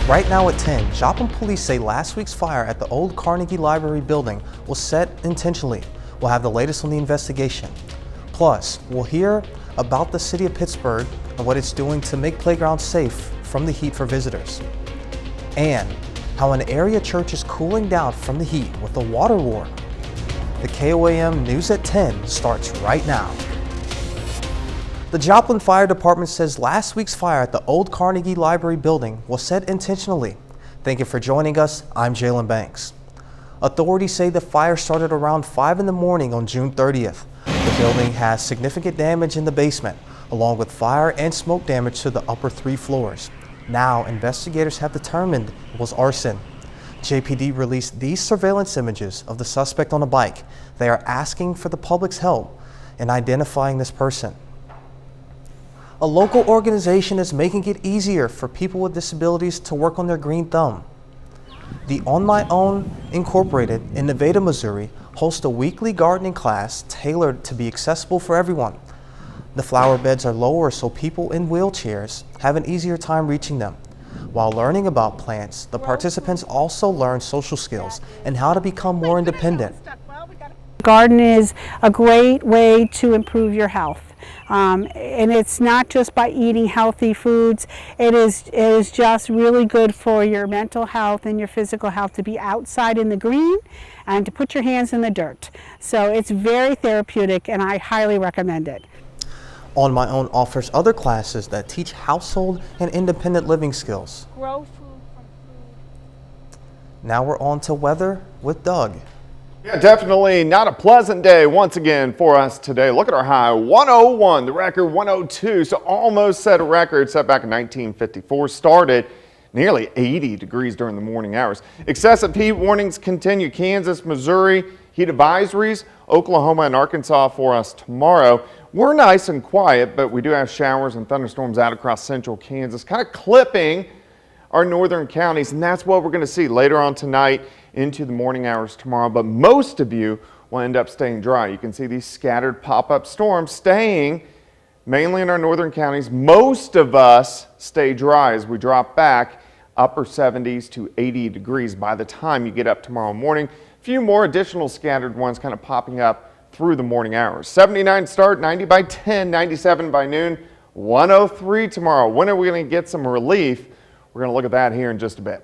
Right now at 10, Joplin police say last week's fire at the old Carnegie Library building was set intentionally. We'll have the latest on the investigation. Plus, we'll hear about the city of Pittsburgh and what it's doing to make playgrounds safe from the heat for visitors. And how an area church is cooling down from the heat with a water war. The KOAM News at 10 starts right now. The Joplin Fire Department says last week's fire at the old Carnegie Library building was set intentionally. Thank you for joining us. I'm Jalen Banks. Authorities say the fire started around 5 in the morning on June 30th. The building has significant damage in the basement, along with fire and smoke damage to the upper 3 floors. Now, investigators have determined it was arson. JPD released these surveillance images of the suspect on a bike. They are asking for the public's help in identifying this person. A local organization is making it easier for people with disabilities to work on their green thumb. The On My Own Incorporated in Nevada, Missouri hosts a weekly gardening class tailored to be accessible for everyone. The flower beds are lower so people in wheelchairs have an easier time reaching them. While learning about plants, the participants also learn social skills and how to become more independent. Garden is a great way to improve your health. And it's not just by eating healthy foods, it is just really good for your mental health and your physical health to be outside in the green and to put your hands in the dirt. So it's very therapeutic and I highly recommend it. On My Own offers other classes that teach household and independent living skills. Grow food from food. Now we're on to weather with Doug. Yeah, definitely not a pleasant day once again for us today. Look at our high, 101, the record 102, so almost set a record set back in 1954. Started nearly 80 degrees during the morning hours. Excessive heat warnings continue. Kansas, Missouri, heat advisories, Oklahoma and Arkansas for us tomorrow. We're nice and quiet, but we do have showers and thunderstorms out across central Kansas, kind of clipping our northern counties, and that's what we're going to see later on tonight into the morning hours tomorrow. But most of you will end up staying dry. You can see these scattered pop-up storms staying mainly in our northern counties. Most of us stay dry as we drop back upper 70s to 80 degrees by the time you get up tomorrow morning. A few more additional scattered ones kind of popping up through the morning hours. 79 start, 90 by 10, 97 by noon, 103 tomorrow. When are we going to get some relief? We're going to look at that here in just a bit.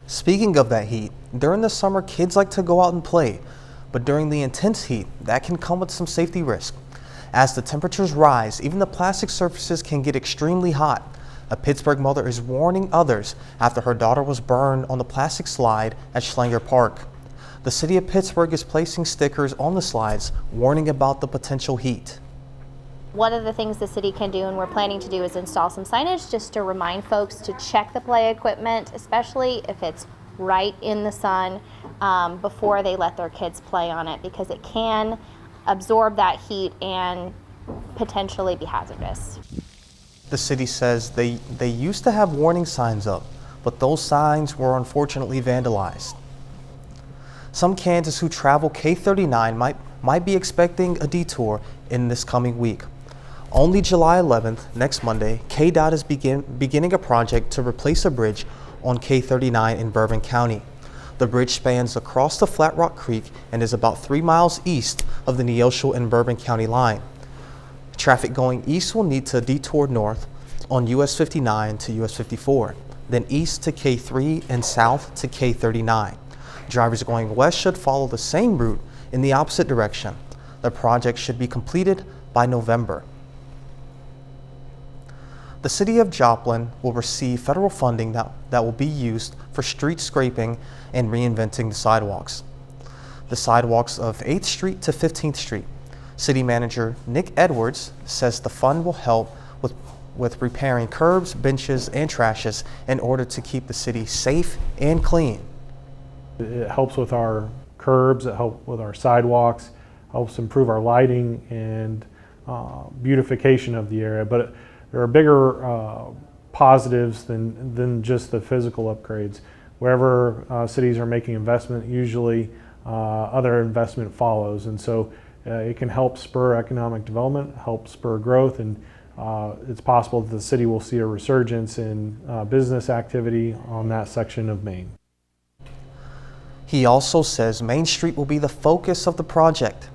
Speaking of that heat, during the summer kids like to go out and play, but during the intense heat, that can come with some safety risk. As the temperatures rise, even the plastic surfaces can get extremely hot. A Pittsburgh mother is warning others after her daughter was burned on the plastic slide at Schlanger Park. The city of Pittsburgh is placing stickers on the slides warning about the potential heat. One of the things the city can do, and we're planning to do, is install some signage just to remind folks to check the play equipment, especially if it's right in the sun, before they let their kids play on it, because it can absorb that heat and potentially be hazardous. The city says they used to have warning signs up, but those signs were unfortunately vandalized. Some Kansans who travel K39 might be expecting a detour in this coming week. Only July 11th, next Monday, KDOT is beginning a project to replace a bridge on K39 in Bourbon County. The bridge spans across the Flat Rock Creek and is about 3 miles east of the Neosho and Bourbon County line. Traffic going east will need to detour north on US 59 to US 54, then east to K3 and south to K39. Drivers going west should follow the same route in the opposite direction. The project should be completed by November. The city of Joplin will receive federal funding that will be used for street scraping and reinventing the sidewalks. The sidewalks of 8th Street to 15th Street. City Manager Nick Edwards says the fund will help with repairing curbs, benches, and trashes in order to keep the city safe and clean. It helps with our curbs, it helps with our sidewalks, helps improve our lighting and beautification of the area. But there are bigger positives than just the physical upgrades. Wherever cities are making investment, usually other investment follows. And so it can help spur economic development, help spur growth, and it's possible that the city will see a resurgence in business activity on that section of Main. He also says Main Street will be the focus of the project.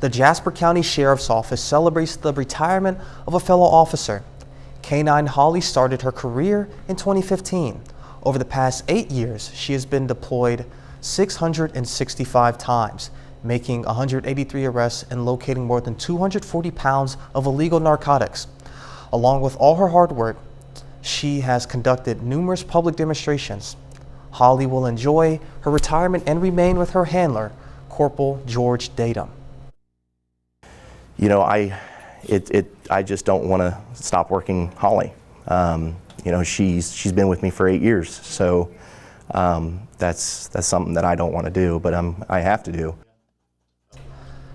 The Jasper County Sheriff's Office celebrates the retirement of a fellow officer. K9 Holly started her career in 2015. Over the past 8 years, she has been deployed 665 times, making 183 arrests and locating more than 240 pounds of illegal narcotics. Along with all her hard work, she has conducted numerous public demonstrations. Holly will enjoy her retirement and remain with her handler, Corporal George Datum. You know, I just don't want to stop working Holly. You know, she's been with me for 8 years, so that's something that I don't want to do, but I have to do.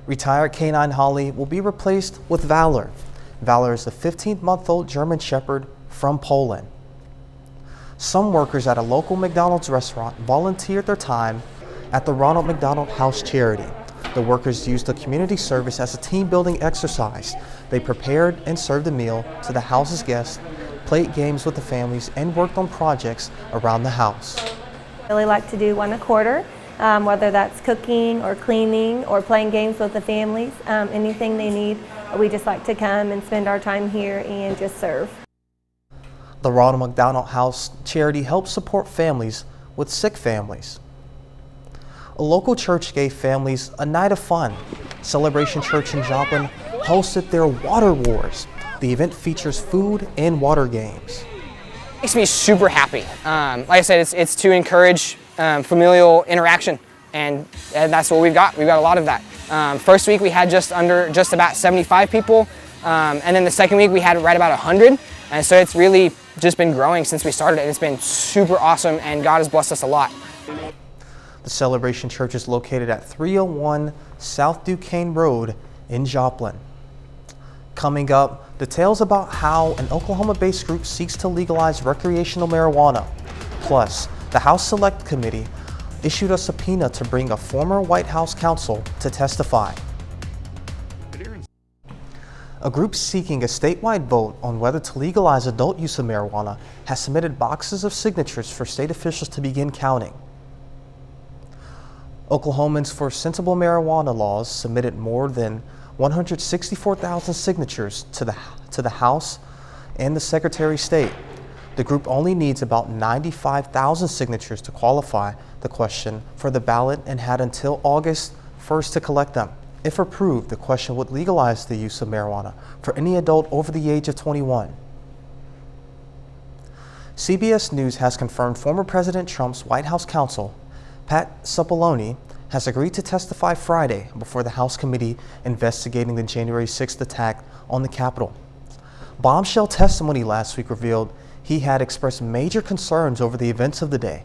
Retired K9 Holly will be replaced with Valor. Valor is a 15-month-old German Shepherd from Poland. Some workers at a local McDonald's restaurant volunteered their time at the Ronald McDonald House charity. The workers used the community service as a team-building exercise. They prepared and served a meal to the house's guests, played games with the families, and worked on projects around the house. I really like to do one a quarter, whether that's cooking or cleaning or playing games with the families, anything they need. We just like to come and spend our time here and just serve. The Ronald McDonald House charity helps support families with sick families. A local church gave families a night of fun. Celebration Church in Joplin hosted their Water Wars. The event features food and water games. Makes me super happy. Like I said, it's to encourage familial interaction, and that's what we've got. We've got a lot of that. First week we had just about 75 people, and then the second week we had right about 100, and so it's really just been growing since we started, and it's been super awesome, and God has blessed us a lot. The Celebration Church is located at 301 South Duquesne Road in Joplin. Coming up, details about how an Oklahoma-based group seeks to legalize recreational marijuana. Plus, the House Select Committee issued a subpoena to bring a former White House counsel to testify. A group seeking a statewide vote on whether to legalize adult use of marijuana has submitted boxes of signatures for state officials to begin counting. Oklahomans for Sensible Marijuana Laws submitted more than 164,000 signatures to the House and the Secretary of State. The group only needs about 95,000 signatures to qualify the question for the ballot and had until August 1st to collect them. If approved, the question would legalize the use of marijuana for any adult over the age of 21. CBS News has confirmed former President Trump's White House counsel, Pat Cipollone, has agreed to testify Friday before the House committee investigating the January 6th attack on the Capitol. Bombshell testimony last week revealed he had expressed major concerns over the events of the day.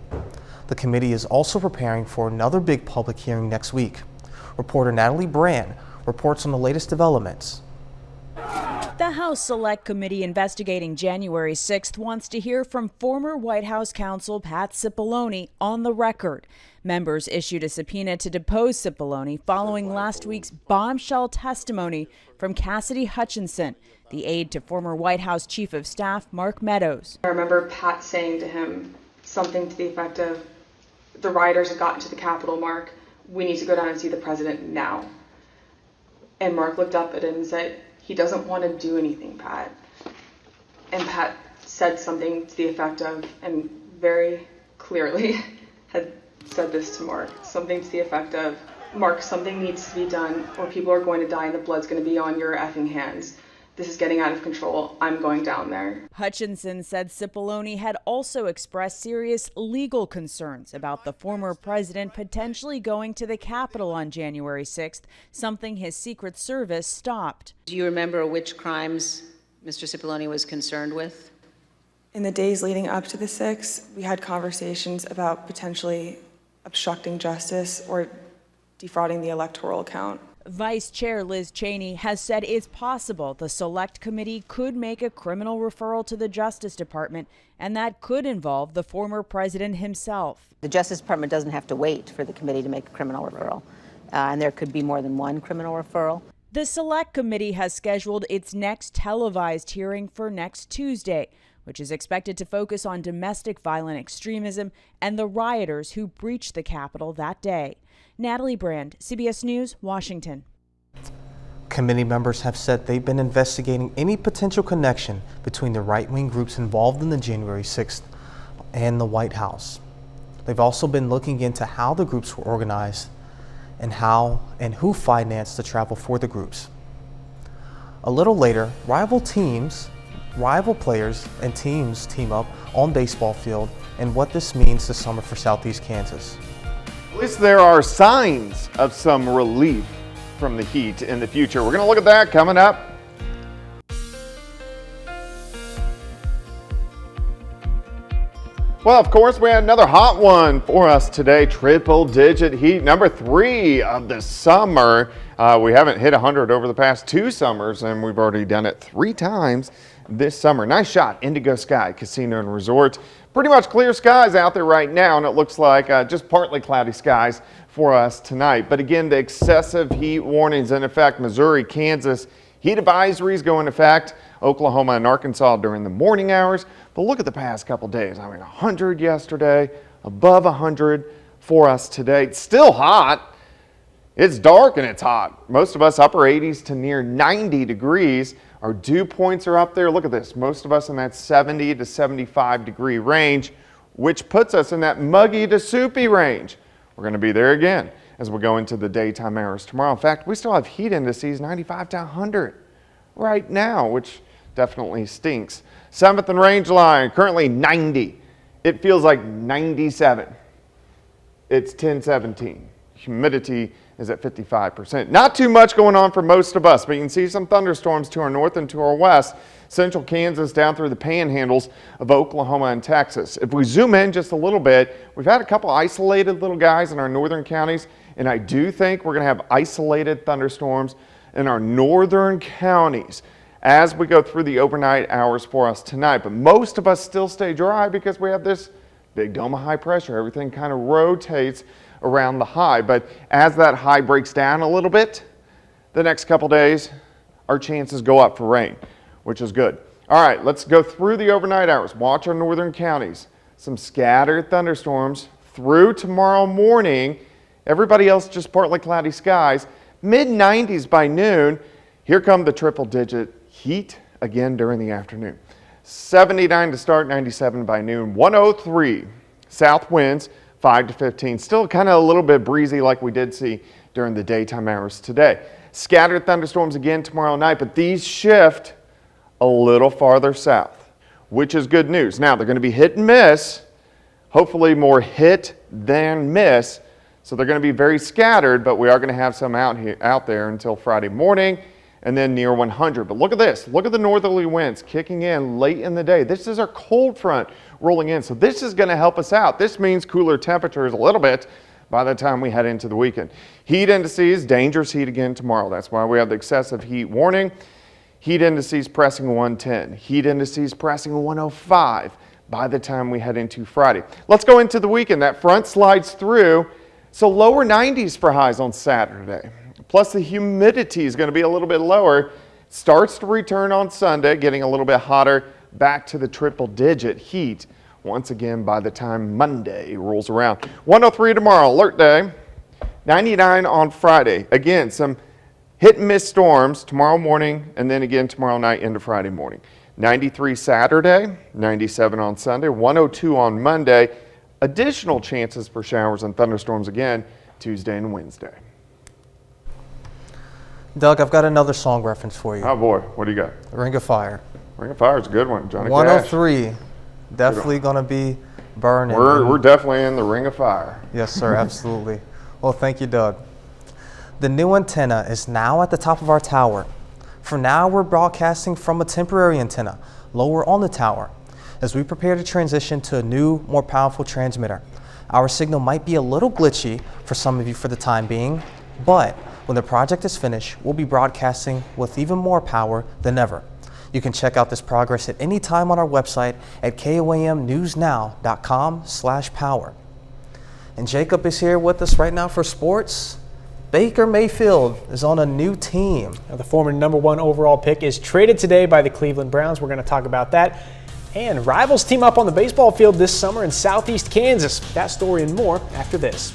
The committee is also preparing for another big public hearing next week. Reporter Natalie Brand reports on the latest developments. The House Select Committee investigating January 6th wants to hear from former White House counsel Pat Cipollone on the record. Members issued a subpoena to depose Cipollone following last week's bombshell testimony from Cassidy Hutchinson, the aide to former White House Chief of Staff Mark Meadows. I remember Pat saying to him something to the effect of, "The rioters have gotten to the Capitol, Mark. We need to go down and see the president now." And Mark looked up at him and said, "He doesn't want to do anything, Pat." And Pat said something to the effect of, and very clearly had said this to Mark, something to the effect of, "Mark, something needs to be done or people are going to die and the blood's going to be on your effing hands. This is getting out of control. I'm going down there." Hutchinson said Cipollone had also expressed serious legal concerns about the former president potentially going to the Capitol on January 6th, something his Secret Service stopped. Do you remember which crimes Mr. Cipollone was concerned with? In the days leading up to the 6th, we had conversations about potentially obstructing justice or defrauding the electoral count. Vice Chair Liz Cheney has said it's possible the Select Committee could make a criminal referral to the Justice Department, and that could involve the former president himself. The Justice Department doesn't have to wait for the committee to make a criminal referral, and there could be more than one criminal referral. The Select Committee has scheduled its next televised hearing for next Tuesday, which is expected to focus on domestic violent extremism and the rioters who breached the Capitol that day. Natalie Brand, CBS News, Washington. Committee members have said they've been investigating any potential connection between the right-wing groups involved in the January 6th and the White House. They've also been looking into how the groups were organized and how and who financed the travel for the groups. A little later, rival players and teams team up on baseball field and what this means this summer for Southeast Kansas. At least there are signs of some relief from the heat in the future. We're going to look at that coming up. Well, of course, we had another hot one for us today. Triple-digit heat, number 3 of the summer. We haven't hit 100 over the past 2 summers, and we've already done it 3 times this summer. Nice shot, Indigo Sky Casino and Resort. Pretty much clear skies out there right now, and it looks like just partly cloudy skies for us tonight. But again, the excessive heat warnings in effect. Missouri, Kansas, heat advisories go into effect. Oklahoma and Arkansas during the morning hours. But look at the past couple days. I mean, 100 yesterday, above 100 for us today. It's still hot. It's dark and it's hot. Most of us upper 80s to near 90 degrees. Our dew points are up there. Look at this. Most of us in that 70 to 75 degree range, which puts us in that muggy to soupy range. We're going to be there again as we go into the daytime hours tomorrow. In fact, we still have heat indices 95 to 100 right now, which definitely stinks. 7th and range line, currently 90. It feels like 97. It's 1017. Humidity is at 55%. Not too much going on for most of us, but you can see some thunderstorms to our north and to our west. Central Kansas down through the panhandles of Oklahoma and Texas. If we zoom in just a little bit, we've had a couple isolated little guys in our northern counties, and I do think we're going to have isolated thunderstorms in our northern counties as we go through the overnight hours for us tonight. But most of us still stay dry because we have this big dome of high pressure. Everything kind of rotates around the high. But as that high breaks down a little bit, the next couple days, our chances go up for rain, which is good. All right, let's go through the overnight hours. Watch our northern counties. Some scattered thunderstorms through tomorrow morning. Everybody else just partly cloudy skies. Mid-90s by noon. Here come the triple-digit heat again during the afternoon. 79 to start, 97 by noon. 103 south winds, 5 to 15. Still kind of a little bit breezy like we did see during the daytime hours today. Scattered thunderstorms again tomorrow night, but these shift a little farther south, which is good news. Now, they're going to be hit and miss, hopefully more hit than miss. So they're going to be very scattered, but we are going to have some out there until Friday morning and then near 100. But look at this. Look at the northerly winds kicking in late in the day. This is our cold front rolling in. So this is going to help us out. This means cooler temperatures a little bit by the time we head into the weekend. Heat indices, dangerous heat again tomorrow. That's why we have the excessive heat warning. Heat indices pressing 110. Heat indices pressing 105 by the time we head into Friday. Let's go into the weekend. That front slides through. So lower 90s for highs on Saturday. Plus the humidity is going to be a little bit lower. Starts to return on Sunday, getting a little bit hotter, back to the triple-digit heat once again by the time Monday rolls around. 103 tomorrow, alert day. 99 on Friday. Again, some hit and miss storms tomorrow morning and then again tomorrow night into Friday morning. 93 Saturday, 97 on Sunday, 102 on Monday. Additional chances for showers and thunderstorms again Tuesday and Wednesday. Doug, I've got another song reference for you. Oh boy, what do you got? Ring of Fire. Ring of Fire is a good one, Johnny 103, Cash. definitely going to be burning. We're definitely in the Ring of Fire. Yes, sir, absolutely. Well, thank you, Doug. The new antenna is now at the top of our tower. For now, we're broadcasting from a temporary antenna lower on the tower as we prepare to transition to a new, more powerful transmitter. Our signal might be a little glitchy for some of you for the time being, but when the project is finished, we'll be broadcasting with even more power than ever. You can check out this progress at any time on our website at KOAMnewsnow.com/power. And Jacob is here with us right now for sports. Baker Mayfield is on a new team. Now, the former #1 overall pick is traded today by the Cleveland Browns. We're going to talk about that. And rivals team up on the baseball field this summer in southeast Kansas. That story and more after this.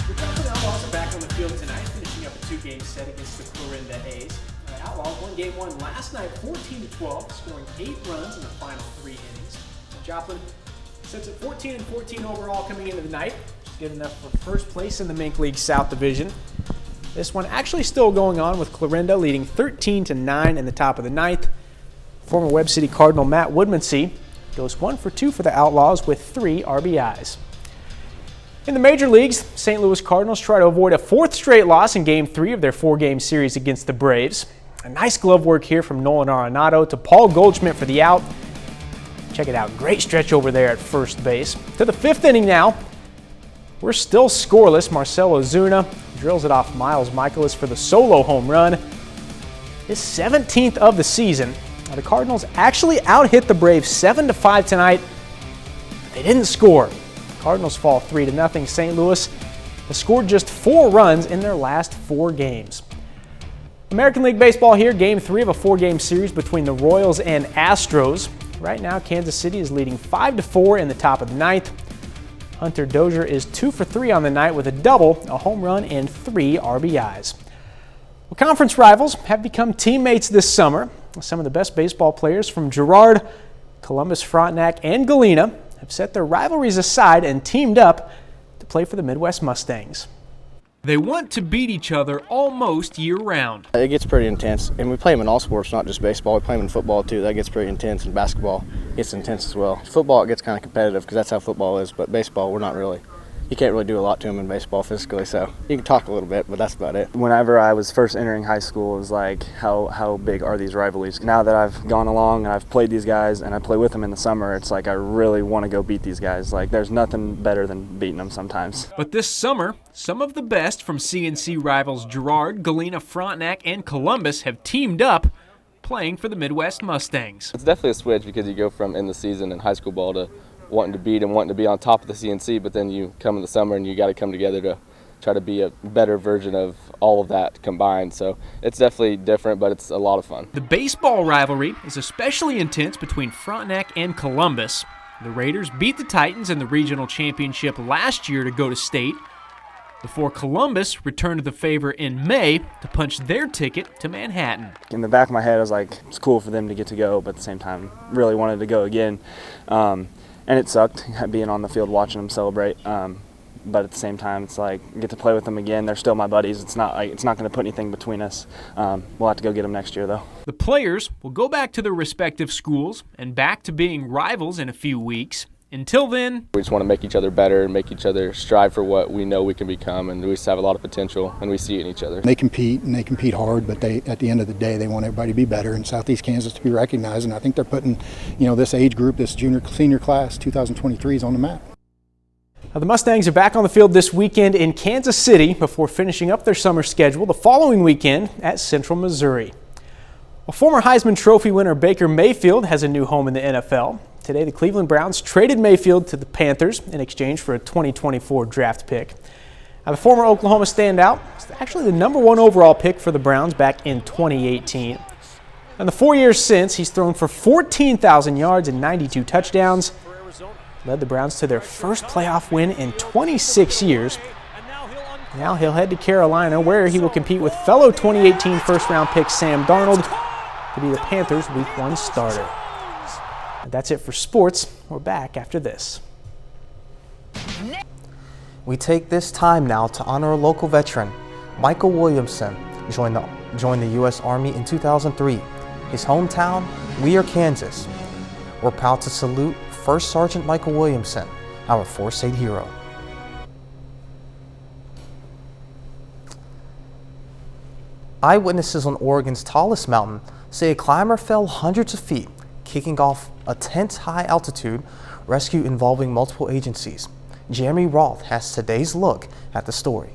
The Cleveland Outlaws are back on the field tonight, finishing up a 2-game set against the Clarinda A's. The Outlaws won Game 1 last night, 14-12, scoring 8 runs in the final 3 innings. Joplin sits at 14-14 overall coming into the night, which is good enough for first place in the Mink League South Division. This one actually still going on with Clarinda leading 13-9 in the top of the 9th. Former Webb City Cardinal Matt Woodmansee goes 1 for 2 for the Outlaws with 3 RBIs. In the major leagues, St. Louis Cardinals try to avoid a 4th straight loss in Game 3 of their 4-game series against the Braves. A nice glove work here from Nolan Arenado to Paul Goldschmidt for the out. Check it out, great stretch over there at first base. To the 5th inning now. We're still scoreless. Marcell Ozuna drills it off Miles Michaelis for the solo home run. His 17th of the season. Now, the Cardinals actually out-hit the Braves 7-5 tonight. They didn't score. Cardinals fall 3-0. St. Louis has scored just 4 runs in their last 4 games. American League Baseball here, Game 3 of a 4-game series between the Royals and Astros. Right now, Kansas City is leading 5-4 in the top of the 9th. Hunter Dozier is 2 for 3 on the night with a double, a home run, and 3 RBIs. Well, conference rivals have become teammates this summer. Some of the best baseball players from Girard, Columbus, Frontenac, and Galena have set their rivalries aside and teamed up to play for the Midwest Mustangs. They want to beat each other almost year-round. It gets pretty intense, and we play them in all sports, not just baseball. We play them in football, too. That gets pretty intense, and basketball gets intense as well. Football, it gets kind of competitive because that's how football is, but baseball, we're not really. You can't really do a lot to them in baseball physically, so you can talk a little bit, but that's about it. Whenever I was first entering high school, it was like, how big are these rivalries? Now that I've gone along and I've played these guys and I play with them in the summer, it's like I really want to go beat these guys. Like, there's nothing better than beating them sometimes. But this summer, some of the best from CNC rivals Girard, Galena, Frontenac, and Columbus have teamed up playing for the Midwest Mustangs. It's definitely a switch because you go from in the season in high school ball to wanting to beat and wanting to be on top of the CNC, but then you come in the summer and you got to come together to try to be a better version of all of that combined. So it's definitely different, but it's a lot of fun. The baseball rivalry is especially intense between Frontenac and Columbus. The Raiders beat the Titans in the regional championship last year to go to state, before Columbus returned the favor in May to punch their ticket to Manhattan. In the back of my head, I was like, it's cool for them to get to go, but at the same time, really wanted to go again. And it sucked being on the field watching them celebrate. But at the same time, it's like I get to play with them again. They're still my buddies. It's not going to put anything between us. We'll have to go get them next year, though. The players will go back to their respective schools and back to being rivals in a few weeks. Until then, we just want to make each other better and make each other strive for what we know we can become, and we just have a lot of potential, and we see it in each other. They compete, and they compete hard, but at the end of the day, they want everybody to be better, and Southeast Kansas to be recognized, and I think they're putting, this age group, this junior-senior class, 2023 is on the map. Now, the Mustangs are back on the field this weekend in Kansas City before finishing up their summer schedule the following weekend at Central Missouri. Well, former Heisman Trophy winner Baker Mayfield has a new home in the NFL. Today, the Cleveland Browns traded Mayfield to the Panthers in exchange for a 2024 draft pick. Now, the former Oklahoma standout was actually the #1 overall pick for the Browns back in 2018. And the 4 years since, he's thrown for 14,000 yards and 92 touchdowns, led the Browns to their first playoff win in 26 years. Now he'll head to Carolina, where he will compete with fellow 2018 first-round pick Sam Darnold to be the Panthers' Week 1 starter. And that's it for sports. We're back after this. We take this time now to honor a local veteran. Michael Williamson joined the U.S. Army in 2003. His hometown, Weir, Kansas. We're proud to salute First Sergeant Michael Williamson, our 4th hero. Eyewitnesses on Oregon's tallest mountain say a climber fell hundreds of feet, kicking off a tense high-altitude rescue involving multiple agencies. Jeremy Roth has today's look at the story.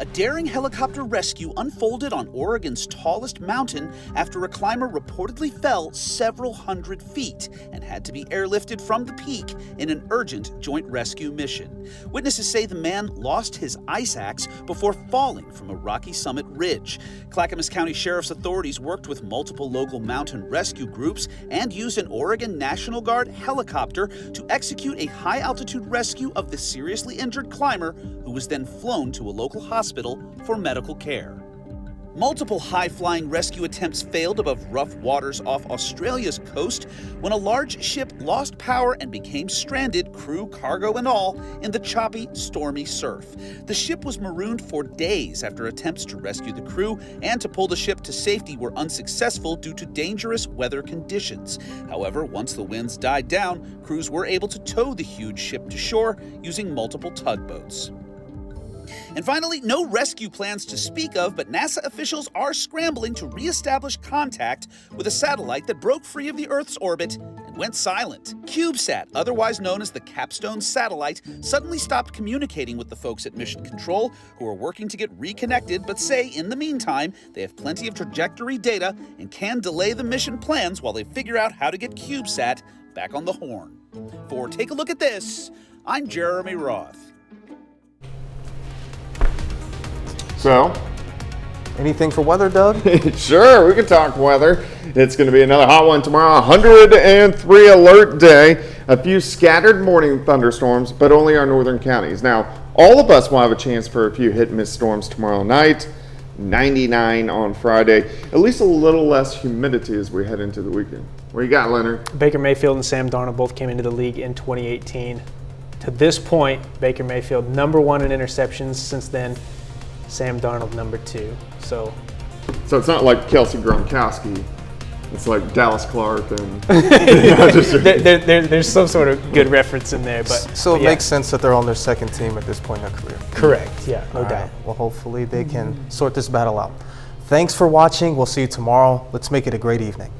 A daring helicopter rescue unfolded on Oregon's tallest mountain after a climber reportedly fell several hundred feet and had to be airlifted from the peak in an urgent joint rescue mission. Witnesses say the man lost his ice axe before falling from a rocky summit ridge. Clackamas County Sheriff's authorities worked with multiple local mountain rescue groups and used an Oregon National Guard helicopter to execute a high-altitude rescue of the seriously injured climber, who was then flown to a local hospital for medical care. Multiple high-flying rescue attempts failed above rough waters off Australia's coast when a large ship lost power and became stranded, crew, cargo, and all, in the choppy, stormy surf. The ship was marooned for days after attempts to rescue the crew and to pull the ship to safety were unsuccessful due to dangerous weather conditions. However, once the winds died down, crews were able to tow the huge ship to shore using multiple tugboats. And finally, no rescue plans to speak of, but NASA officials are scrambling to reestablish contact with a satellite that broke free of the Earth's orbit and went silent. CubeSat, otherwise known as the Capstone satellite, suddenly stopped communicating with the folks at Mission Control, who are working to get reconnected, but say, in the meantime, they have plenty of trajectory data and can delay the mission plans while they figure out how to get CubeSat back on the horn. For Take a Look at This, I'm Jeremy Roth. So, anything for weather, Doug? Sure, we can talk weather. It's going to be another hot one tomorrow. 103 alert day. A few scattered morning thunderstorms, but only our northern counties. Now, all of us will have a chance for a few hit and miss storms tomorrow night. 99 on Friday. At least a little less humidity as we head into the weekend. What you got, Leonard? Baker Mayfield and Sam Darnold both came into the league in 2018. To this point, Baker Mayfield #1 in interceptions. Since then, Sam Darnold #2. So it's not like Kelsey Gronkowski. It's like Dallas Clark and there's some sort of good reference in there, but so it makes sense that they're on their second team at this point in their career. Correct. Yeah, no All doubt. right. Well, hopefully they can sort this battle out. Thanks for watching. We'll see you tomorrow. Let's make it a great evening.